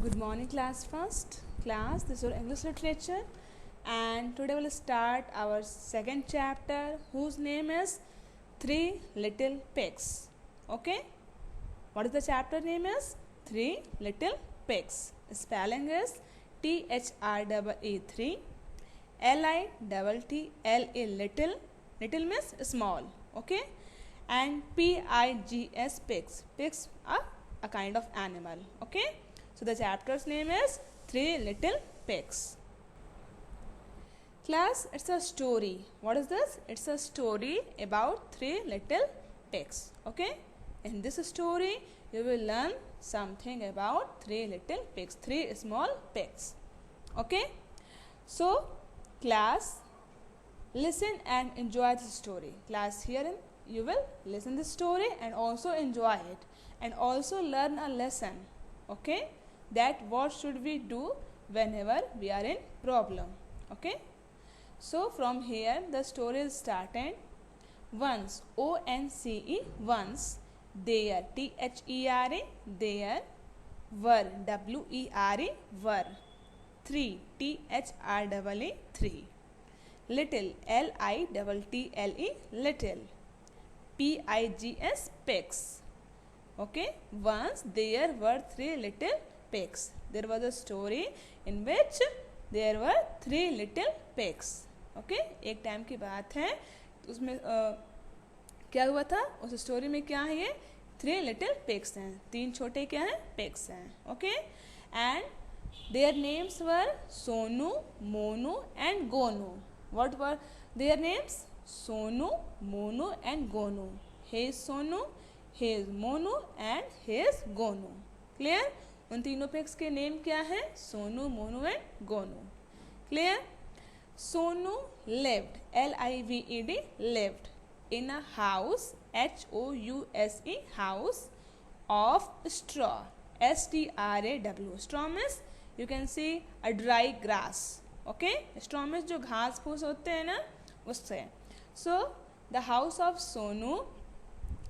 Good morning, class first. Class, this is your English literature, and today we'll start our second chapter, whose name is Three Little Pigs. Okay? What is the chapter name is? Three Little Pigs. Spelling is THREE3 LITTLE little. Little means small. Okay? And PIGS pigs. Pigs are a kind of animal. Okay? So the chapter's name is Three Little Pigs. Class, it's a story. What is this? It's a story about three little pigs. Okay? In this story, you will learn something about three little pigs, three small pigs. Okay? So, class, listen and enjoy the story. Class, here you will listen the story and also enjoy it and also learn a lesson. Okay? That what should we do whenever we are in problem. Okay? So from here the story is started. Once, ONCE, once, there, THERE, there, were, WERE, were, three, THREE, three, little, LITTLE, little, PIGS, pigs. Okay, once there were three little pigs. There was a story in which there were three little pigs. Okay, एक time की बात है, उसमें क्या हुआ था, उस story में क्या है, ये थ्री लिटिल पिग्स हैं, तीन छोटे क्या हैं, पिग्स हैं. Okay, and their names were Sonu, Monu and Gonu. What were their names? Sonu, Monu and Gonu. He is Sonu, he is Monu and he is Gonu. Clear? उन तीनों पिग्स के नेम क्या है? Sonu, Monu and Gonu. Clear? Sonu lived, LIVED, lived in a house, HOUSE, house of straw, STRAW. straw means you can see a dry grass. Okay, straw means जो घास फूस होते हैं ना, उससे. So the house of Sonu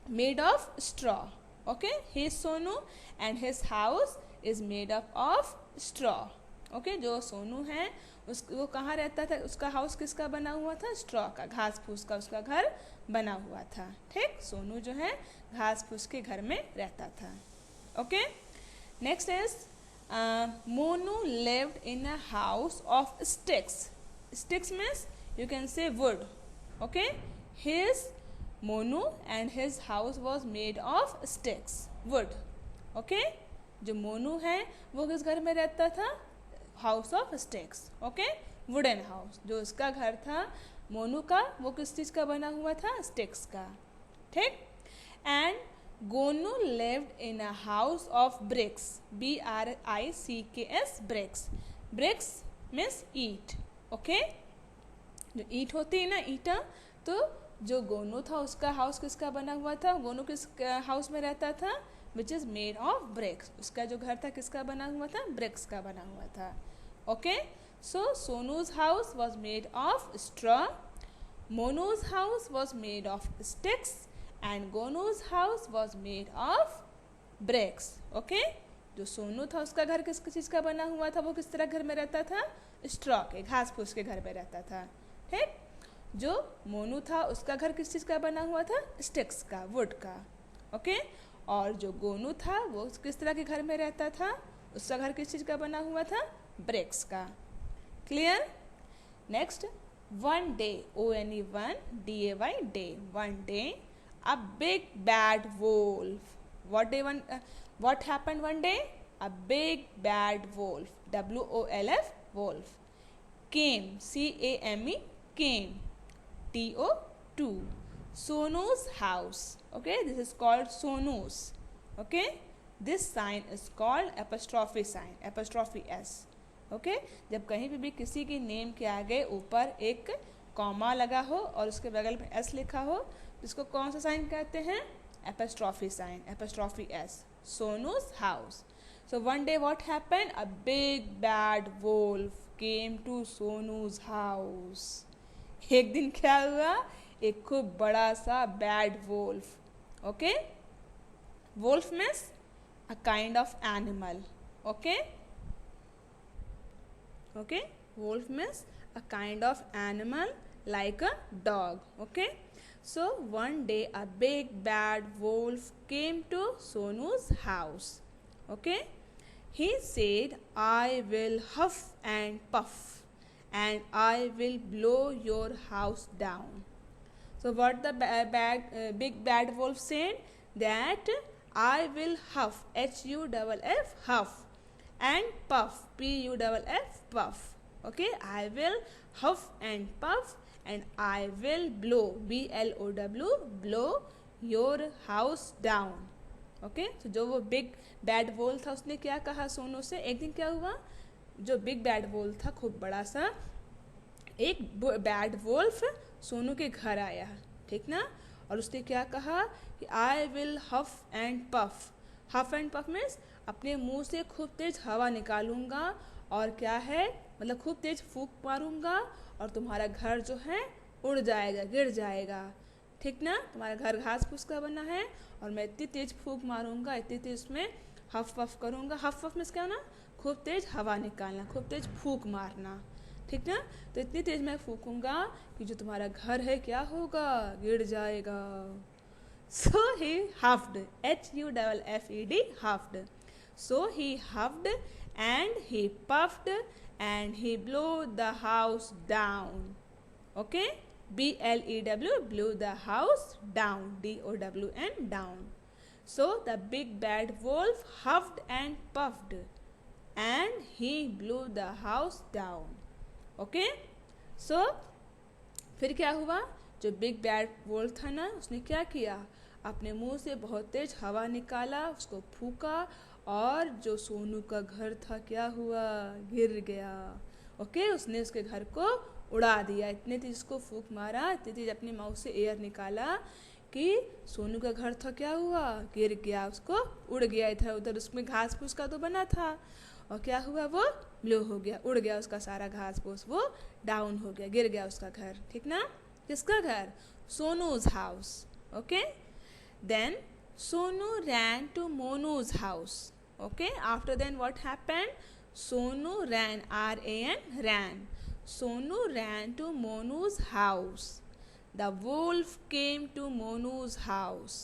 made of straw. Okay, he is Sonu and his house is made up of straw. Okay, जो सोनू है वो कहाँ रहता था, उसका हाउस किसका बना हुआ था? स्ट्रॉ का, घास फूस का उसका घर बना हुआ था. ठीक, सोनू जो है घास फूस के घर में रहता था. Okay, next is Monu lived in a house of sticks. Sticks means you can say would. Okay, his Monu and his house was made of sticks, would. Okay, जो मोनू है वो किस घर में रहता था? House of sticks. Okay, wooden house. जो उसका घर था मोनू का, वो किस चीज़ का बना हुआ था? स्टिक्स का. ठीक. And Gonu lived in a house of bricks, BRICKS, bricks. Bricks means ईट. ओके, जो ईट होती है ना, ईटा, तो जो गोनू था उसका हाउस किसका बना हुआ था? गोनू किस हाउस में रहता था? Which is made of BRICS. उसका जो घर था किसका बना हुआ था? ब्रिक्स का बना हुआ था. Okay, so Sonu's house was made of straw, Monu's house was made of sticks and Gonu's house was made of bricks. Okay, जो सोनू था उसका घर किस चीज़ का बना हुआ था? वो किस तरह घर में रहता था? स्ट्रॉ के, घास फूस के घर में रहता था. ठीक. जो मोनू था उसका घर किस चीज़ का बना हुआ था? स्टिक्स का, वुड का. ओके, और जो गोनू था वो किस तरह के घर में रहता था? उसका घर किस चीज़ का बना हुआ था? ब्रिक्स का. Clear? Next, one day, ONE1 DAY, day. One day a big bad wolf. what happened one day? A big bad wolf, WOLF, wolf, came, CAME, came, TO2, Sonu's house. Okay, this is called Sonu's. Okay, this sign is called apostrophe sign, apostrophe S. Okay, जब कहीं पे भी किसी के name के आगे ऊपर एक कॉमा लगा हो और उसके बगल में S लिखा हो, इसको कौन सा साइन कहते हैं? apostrophe sign, apostrophe S. Sonu's house. So one day what happened? A big bad wolf came to Sonu's house. एक दिन क्या हुआ? एक खूब बड़ा सा bad wolf. Okay, wolf means a kind of animal. Okay, Okay, wolf means a kind of animal like a dog. Okay, so one day a big bad wolf came to Sonu's house. Okay, he said, I will huff and puff and I will blow your house down. So what the big bad wolf said, that I will huff, Huff, huff, and puff, Puff, puff. Okay, I will huff and puff and I will blow, Blow, blow your house down. Okay, तो जो वो big bad वोल था उसने क्या कहा सोनू से। एक दिन क्या हुआ, जो बिग बैड वोल था, खूब बड़ा सा एक बैड वोल्फ सोनू के घर आया, ठीक ना, और उसने क्या कहा कि I will huff and puff. Huff and puff means अपने मुंह से खूब तेज हवा निकालूंगा और क्या है, मतलब खूब तेज फूंक मारूंगा और तुम्हारा घर जो है उड़ जाएगा, गिर जाएगा, ठीक ना। तुम्हारा घर घास फूस का बना है और मैं इतनी तेज फूंक मारूंगा, इतनी तेज उसमें हफ वफ करूंगा। हफ वफ मीन्स क्या होना, खूब तेज हवा निकालना, खूब तेज फूंक मारना, ठीक ना। तो इतनी तेज मैं फूकूंगा कि जो तुम्हारा घर है क्या होगा, गिर जाएगा। So he huffed, HUFFED, huffed. So he huffed and he puffed and he blow the house down. Okay, BLEW, blew the house down, DOWN, down. So the big bad wolf huffed and puffed and he blew the house down. Okay, so फिर क्या हुआ, जो big bad wolf था ना, उसने क्या किया, अपने मुंह से बहुत तेज हवा निकाला, उसको फूका और जो सोनू का घर था क्या हुआ, गिर गया। ओके, उसने उसके घर को उड़ा दिया, इतने तेज उसको फूंक मारा, इतने तेज अपने माउथ से एयर निकाला कि सोनू का घर था क्या हुआ, गिर गया, उसको उड़ गया इधर उधर। उसमें घास फूस का तो बना था और क्या हुआ, वो ब्लो हो गया, उड़ गया उसका सारा घास फूस, वो डाउन हो गया, गिर गया उसका घर, ठीक ना। किसका घर, Sonu's house. Okay, then Sonu ran to Monu's house. Okay, after then what happened, Sonu ran, RAN, ran, Sonu ran to Monu's house. The wolf came to Monu's house.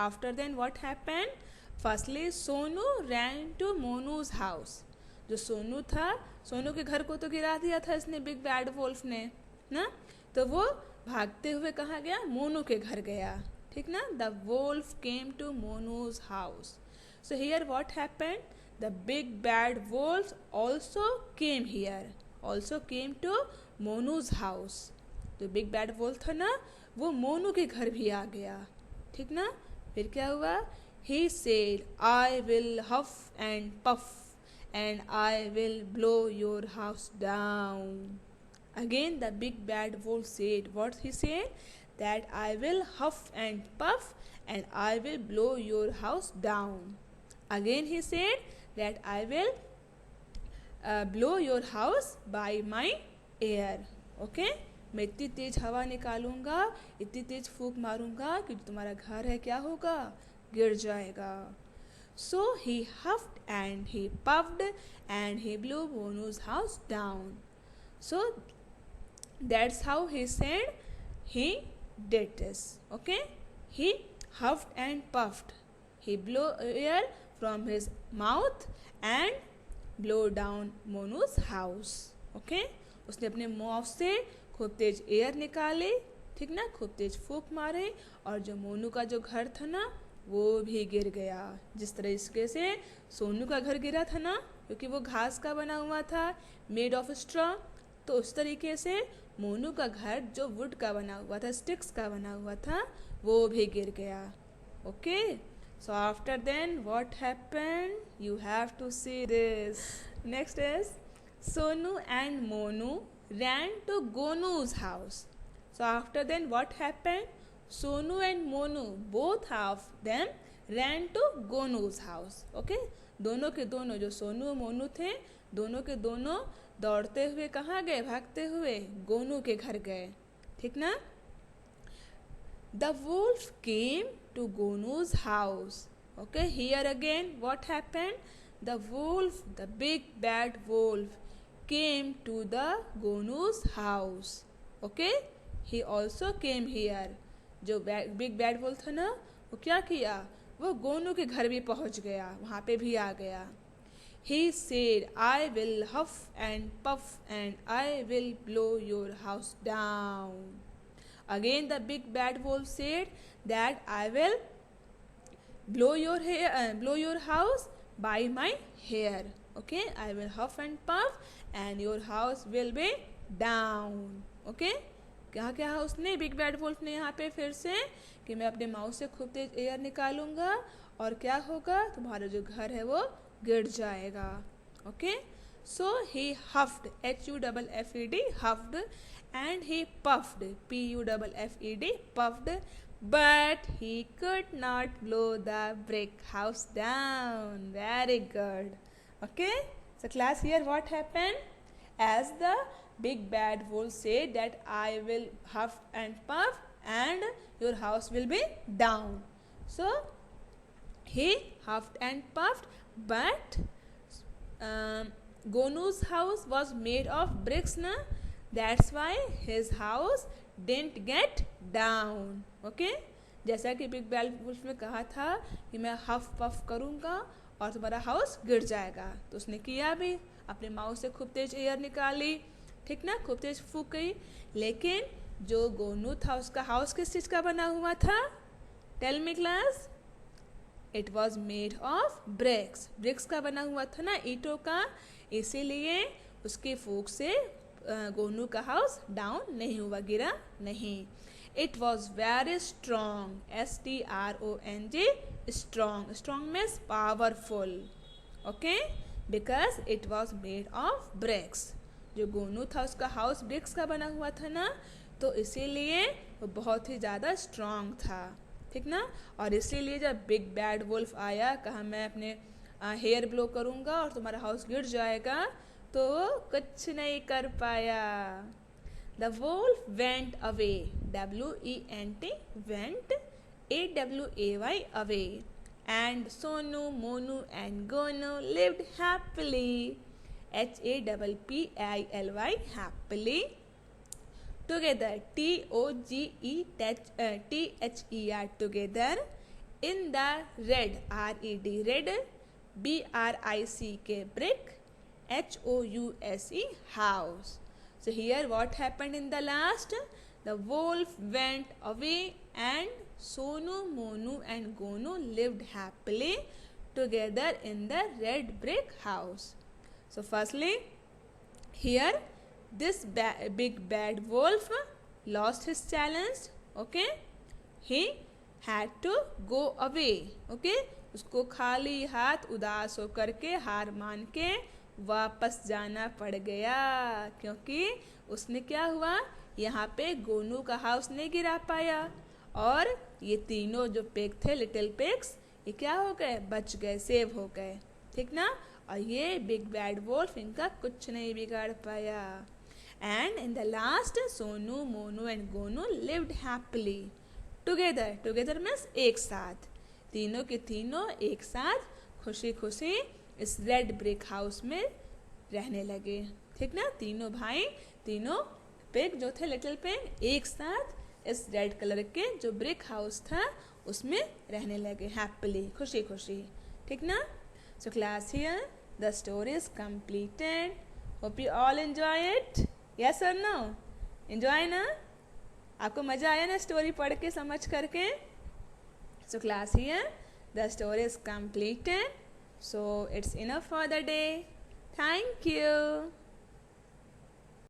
After then what happened? Firstly, Sonu ran to Monu's house. जो सोनू था, सोनू के घर को तो गिरा दिया था इसने, बिग बैड वोल्फ ने ना, तो वो भागते हुए कहाँ गया, मोनू के घर गया, ठीक ना। The wolf came to Monu's house. So here what happened, the big bad wolf also came here, also came to Monu's house. तो बिग बैड वोल्फ था ना, वो मोनू के घर भी आ गया, ठीक ना। फिर क्या हुआ, he said I will huff and puff and I will blow your house down. Again the big bad wolf said, what he said, that I will huff and puff and I will blow your house down. Again he said that I will blow your house by my air. Okay, मैं इतनी तेज हवा निकालूंगा, इतनी तेज फूंक मारूंगा कि तुम्हारा घर है क्या होगा, गिर जाएगा। So he huffed and he puffed and he blew Monu's house down. So that's how he said he did this. Okay, he huffed and puffed, he blew air from his mouth and blow down Monu's house. Okay, उसने अपने mouth से खूब तेज air निकाले, ठीक ना, खूब तेज फूंक मारे और जो मोनू का जो घर था ना वो भी गिर गया। जिस तरीके से सोनू का घर गिरा था ना, क्योंकि वो घास का बना हुआ था, मेड ऑफ स्ट्रॉ, तो उस तरीके से मोनू का घर जो वुड का बना हुआ था, स्टिक्स का बना हुआ था, वो भी गिर गया। Okay, so after then what happened, you have to see this. Next is Sonu and Monu ran to Gonu's house. So after then what happened, Sonu and Monu, both of them ran to Gonu's house. Okay, दोनों के दोनों जो सोनू और मोनू थे, दोनों के दोनों दौड़ते हुए कहाँ गए, भागते हुए गोनू के घर गए, ठीक ना। The wolf came to Gonu's house. Okay, here again what happened, the wolf, the big bad wolf came to the Gonu's house. Okay, he also came here. जो बिग बैड वुल्फ था ना, वो क्या किया, वो गोनू के घर भी पहुंच गया, वहाँ पे भी आ गया. He said, I will huff and puff and I will blow your house down. Again the big bad wolf said that I will blow your house by my hair. Okay, I will huff and puff and your house will be down. Okay, क्या क्या उसने big bad wolf ने यहाँ पे फिर से कि मैं अपने माउथ से खूब तेज एयर निकालूंगा और क्या होगा, तुम्हारा जो घर है वो गिर जाएगा. Okay, so he huffed, HUFFED, huffed, and he puffed, PUFFED, puffed, but he could not blow the brick house down. Very good. Okay, so class, here what happened? As the big bad wolf said that I will huff and puff and your house will be down. So he huffed and puffed, but Gonu's house was made of bricks na, that's why his house didn't get down. Okay, जैसा कि big bad wolf ने कहा था कि मैं हफ puff करूँगा और तुम्हारा हाउस गिर जाएगा, तो उसने किया भी, अपने माउथ से खूब तेज एयर निकाली, ठीक ना, खूब तेज फूक गई. लेकिन जो गोनू था उसका हाउस किस चीज़ का बना हुआ था? Tell me class. It was made of bricks. Bricks का बना हुआ था ना, ईंटों का, इसीलिए उसकी फूक से गोनू का हाउस डाउन नहीं हुआ, गिरा नहीं. It was very strong, STRONG, strong. Strong means powerful. Okay, because it was made of BRICS. जो गोनू था उसका हाउस ब्रिक्स का बना हुआ था ना, तो इसीलिए वो बहुत ही ज़्यादा स्ट्रॉन्ग था, ठीक ना. और इसीलिए जब बिग बैड वुल्फ आया, कहा मैं अपने हेयर ब्लो करूँगा और तुम्हारा हाउस गिर जाएगा, तो वो कुछ नहीं कर पाया. The wolf went away, WENT, went, AWAY, away. And Sonu, Monu and Gonu lived happily, HAPPILY, happily together, TOGETHER, together, in the red, RED, red, BRICK, brick, HOUSE, house. So here what happened in the last? The wolf went away and Sonu, Monu and Gonu lived happily together in the red brick house. So firstly, here this big bad wolf lost his challenge. Okay, he had to go away. Okay, उसको खाली हाथ उदास होकर के, हार मान के वापस जाना पड़ गया, क्योंकि उसने क्या हुआ, यहाँ पे गोनू का हाउस नहीं गिरा पाया और ये तीनों जो पेग थे, लिटिल पेग्स, ये क्या हो गए, बच गए, सेव हो गए, ठीक ना. और ये बिग बैड वुल्फ इनका कुछ नहीं बिगाड़ पाया. And in the last, Sonu, Monu and Gonu lived happily together. Together means एक साथ, तीनों के तीनों एक साथ खुशी खुशी इस रेड ब्रिक हाउस में रहने लगे, ठीक ना. तीनों भाई, तीनों पेग जो थे, लिटिल पेग, एक साथ इस रेड कलर के जो ब्रिक हाउस था उसमें रहने लगे हैप्पीली, खुशी खुशी, ठीक ना. So class, here the story is completed. Hope you all enjoy it. Yes or no? Enjoy ना? आपको मज़ा आया ना स्टोरी पढ़ के, समझ करके? So class, here the story is completed. So it's enough for the day. Thank you.